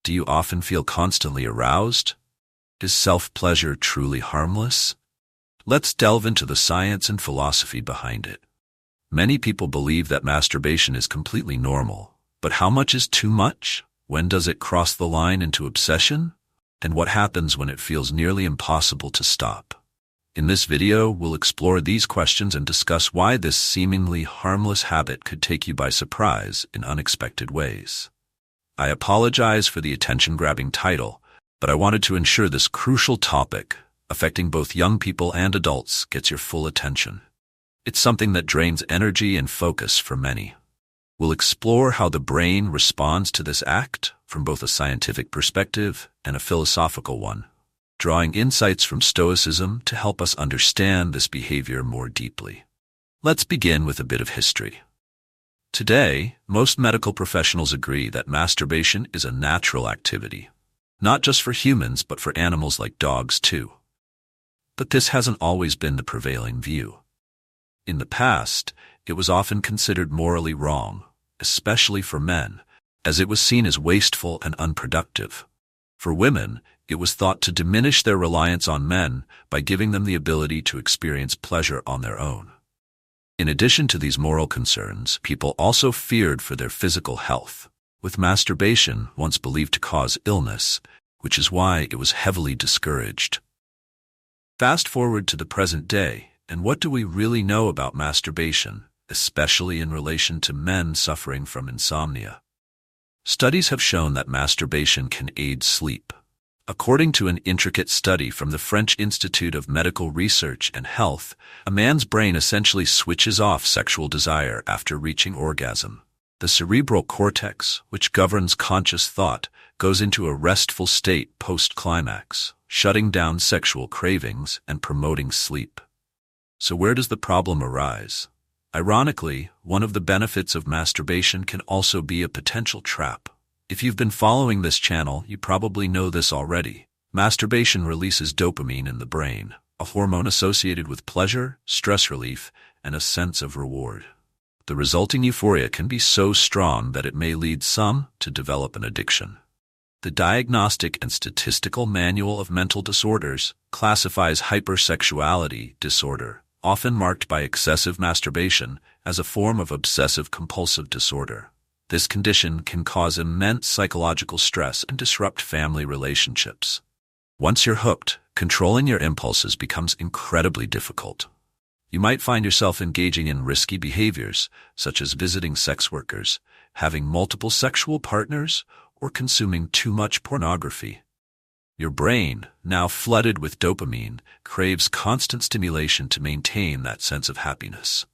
Do you often feel constantly aroused? Is self-pleasure truly harmless? Let's delve into the science and philosophy behind it. Many people believe that masturbation is completely normal, but how much is too much? When does it cross the line into obsession? And what happens when it feels nearly impossible to stop? In this video, we'll explore these questions and discuss why this seemingly harmless habit could take you by surprise in unexpected ways. I apologize for the attention-grabbing title, but I wanted to ensure this crucial topic, affecting both young people and adults, gets your full attention. It's something that drains energy and focus for many. We'll explore how the brain responds to this act from both a scientific perspective and a philosophical one, drawing insights from Stoicism to help us understand this behavior more deeply. Let's begin with a bit of history. Today, most medical professionals agree that masturbation is a natural activity, not just for humans but for animals like dogs too. But this hasn't always been the prevailing view. In the past, it was often considered morally wrong, especially for men, as it was seen as wasteful and unproductive. For women, it was thought to diminish their reliance on men by giving them the ability to experience pleasure on their own. In addition to these moral concerns, people also feared for their physical health, with masturbation once believed to cause illness, which is why it was heavily discouraged. Fast forward to the present day, and what do we really know about masturbation, especially in relation to men suffering from insomnia? Studies have shown that masturbation can aid sleep. According to an intricate study from the French Institute of Medical Research and Health, a man's brain essentially switches off sexual desire after reaching orgasm. The cerebral cortex, which governs conscious thought, goes into a restful state post-climax, shutting down sexual cravings and promoting sleep. So where does the problem arise? Ironically, one of the benefits of masturbation can also be a potential trap. If you've been following this channel, you probably know this already. Masturbation releases dopamine in the brain, a hormone associated with pleasure, stress relief, and a sense of reward. The resulting euphoria can be so strong that it may lead some to develop an addiction. The Diagnostic and Statistical Manual of Mental Disorders classifies hypersexuality disorder, often marked by excessive masturbation, as a form of obsessive-compulsive disorder. This condition can cause immense psychological stress and disrupt family relationships. Once you're hooked, controlling your impulses becomes incredibly difficult. You might find yourself engaging in risky behaviors, such as visiting sex workers, having multiple sexual partners, or consuming too much pornography. Your brain, now flooded with dopamine, craves constant stimulation to maintain that sense of happiness.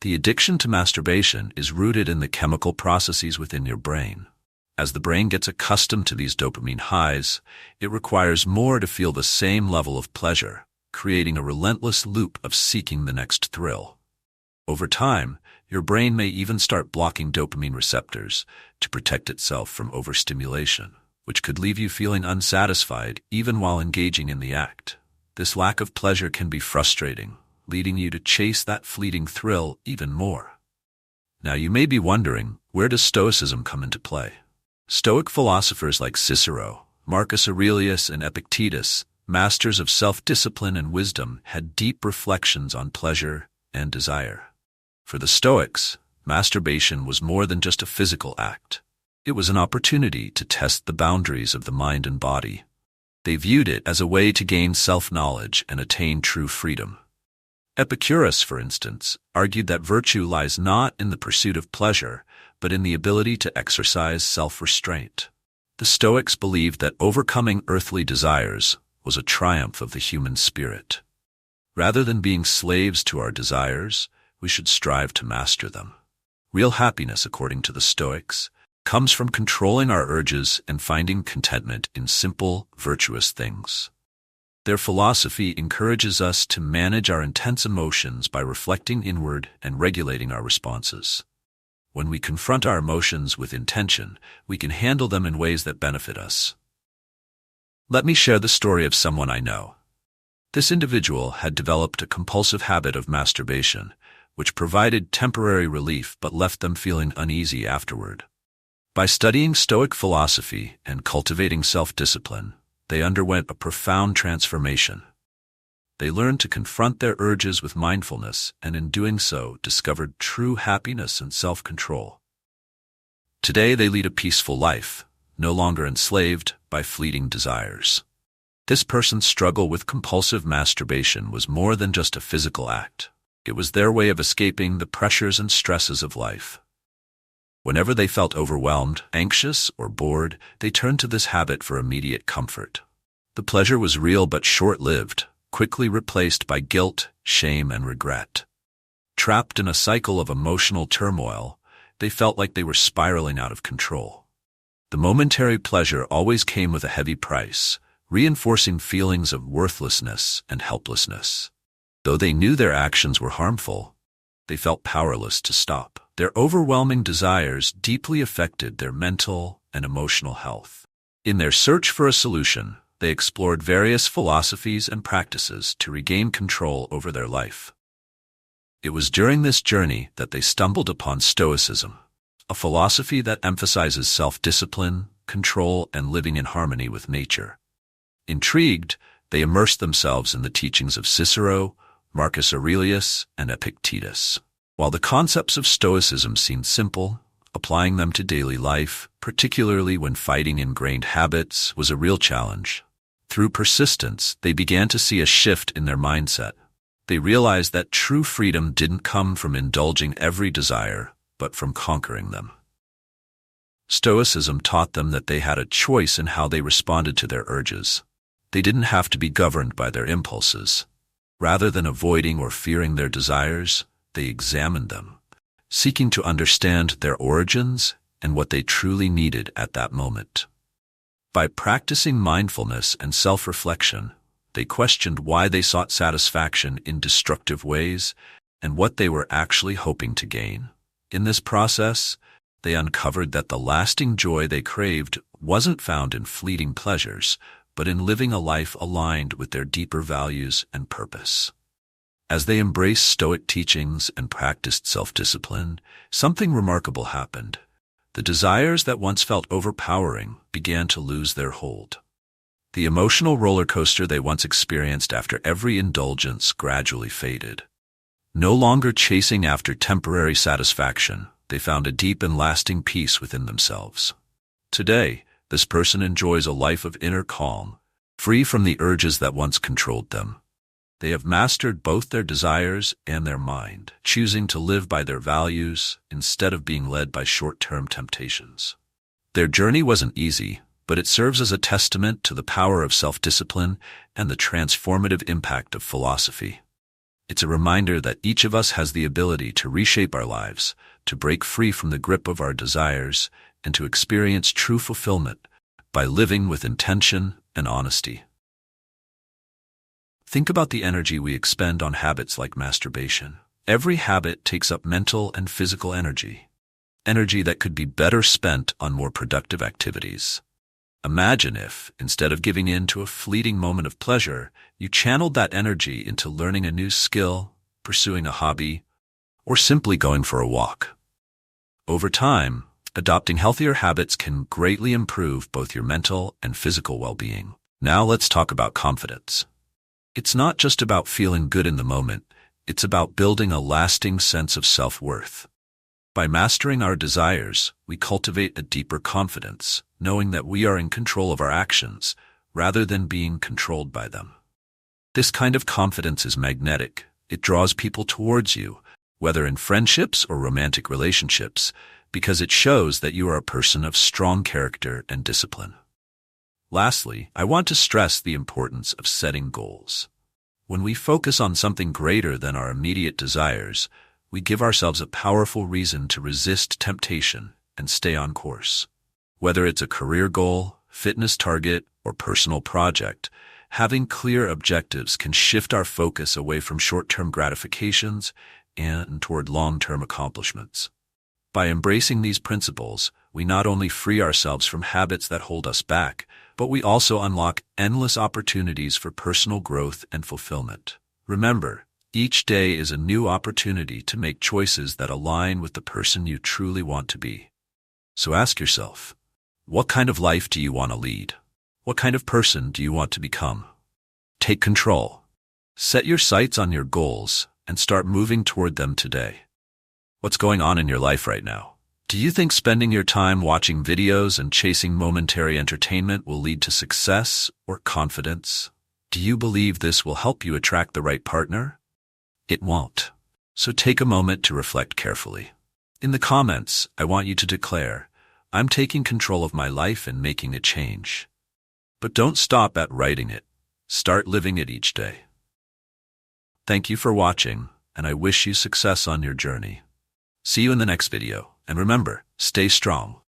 The addiction to masturbation is rooted in the chemical processes within your brain. As the brain gets accustomed to these dopamine highs, it requires more to feel the same level of pleasure, creating a relentless loop of seeking the next thrill. Over time, your brain may even start blocking dopamine receptors to protect itself from overstimulation, which could leave you feeling unsatisfied even while engaging in the act. This lack of pleasure can be frustrating, leading you to chase that fleeting thrill even more. Now you may be wondering, where does Stoicism come into play? Stoic philosophers like Cicero, Marcus Aurelius, and Epictetus, masters of self-discipline and wisdom, had deep reflections on pleasure and desire. For the Stoics, masturbation was more than just a physical act. It was an opportunity to test the boundaries of the mind and body. They viewed it as a way to gain self-knowledge and attain true freedom. Epicurus, for instance, argued that virtue lies not in the pursuit of pleasure, but in the ability to exercise self-restraint. The Stoics believed that overcoming earthly desires was a triumph of the human spirit. Rather than being slaves to our desires, we should strive to master them. Real happiness, according to the Stoics, comes from controlling our urges and finding contentment in simple, virtuous things. Their philosophy encourages us to manage our intense emotions by reflecting inward and regulating our responses. When we confront our emotions with intention, we can handle them in ways that benefit us. Let me share the story of someone I know. This individual had developed a compulsive habit of masturbation, which provided temporary relief but left them feeling uneasy afterward. By studying Stoic philosophy and cultivating self-discipline, they underwent a profound transformation. They learned to confront their urges with mindfulness and in doing so discovered true happiness and self-control. Today they lead a peaceful life, no longer enslaved by fleeting desires. This person's struggle with compulsive masturbation was more than just a physical act. It was their way of escaping the pressures and stresses of life. Whenever they felt overwhelmed, anxious, or bored, they turned to this habit for immediate comfort. The pleasure was real but short-lived, quickly replaced by guilt, shame, and regret. Trapped in a cycle of emotional turmoil, they felt like they were spiraling out of control. The momentary pleasure always came with a heavy price, reinforcing feelings of worthlessness and helplessness. Though they knew their actions were harmful, they felt powerless to stop. Their overwhelming desires deeply affected their mental and emotional health. In their search for a solution, they explored various philosophies and practices to regain control over their life. It was during this journey that they stumbled upon Stoicism, a philosophy that emphasizes self-discipline, control, and living in harmony with nature. Intrigued, they immersed themselves in the teachings of Cicero, Marcus Aurelius, and Epictetus. While the concepts of Stoicism seemed simple, applying them to daily life, particularly when fighting ingrained habits, was a real challenge. Through persistence, they began to see a shift in their mindset. They realized that true freedom didn't come from indulging every desire, but from conquering them. Stoicism taught them that they had a choice in how they responded to their urges. They didn't have to be governed by their impulses. Rather than avoiding or fearing their desires, they examined them, seeking to understand their origins and what they truly needed at that moment. By practicing mindfulness and self-reflection, they questioned why they sought satisfaction in destructive ways and what they were actually hoping to gain. In this process, they uncovered that the lasting joy they craved wasn't found in fleeting pleasures, but in living a life aligned with their deeper values and purpose. As they embraced Stoic teachings and practiced self-discipline, something remarkable happened. The desires that once felt overpowering began to lose their hold. The emotional roller coaster they once experienced after every indulgence gradually faded. No longer chasing after temporary satisfaction, they found a deep and lasting peace within themselves. Today, this person enjoys a life of inner calm, free from the urges that once controlled them. They have mastered both their desires and their mind, choosing to live by their values instead of being led by short-term temptations. Their journey wasn't easy, but it serves as a testament to the power of self-discipline and the transformative impact of philosophy. It's a reminder that each of us has the ability to reshape our lives, to break free from the grip of our desires, and to experience true fulfillment by living with intention and honesty. Think about the energy we expend on habits like masturbation. Every habit takes up mental and physical energy that could be better spent on more productive activities. Imagine if, instead of giving in to a fleeting moment of pleasure, you channeled that energy into learning a new skill, pursuing a hobby, or simply going for a walk. Over time, adopting healthier habits can greatly improve both your mental and physical well-being. Now let's talk about confidence. It's not just about feeling good in the moment, it's about building a lasting sense of self-worth. By mastering our desires, we cultivate a deeper confidence, knowing that we are in control of our actions, rather than being controlled by them. This kind of confidence is magnetic. It draws people towards you, whether in friendships or romantic relationships, because it shows that you are a person of strong character and discipline. Lastly, I want to stress the importance of setting goals. When we focus on something greater than our immediate desires, we give ourselves a powerful reason to resist temptation and stay on course. Whether it's a career goal, fitness target, or personal project, having clear objectives can shift our focus away from short-term gratifications and toward long-term accomplishments. By embracing these principles, we not only free ourselves from habits that hold us back, but we also unlock endless opportunities for personal growth and fulfillment. Remember, each day is a new opportunity to make choices that align with the person you truly want to be. So ask yourself, what kind of life do you want to lead? What kind of person do you want to become? Take control. Set your sights on your goals and start moving toward them today. What's going on in your life right now? Do you think spending your time watching videos and chasing momentary entertainment will lead to success or confidence? Do you believe this will help you attract the right partner? It won't. So take a moment to reflect carefully. In the comments, I want you to declare, I'm taking control of my life and making a change. But don't stop at writing it. Start living it each day. Thank you for watching, and I wish you success on your journey. See you in the next video, and remember, stay strong.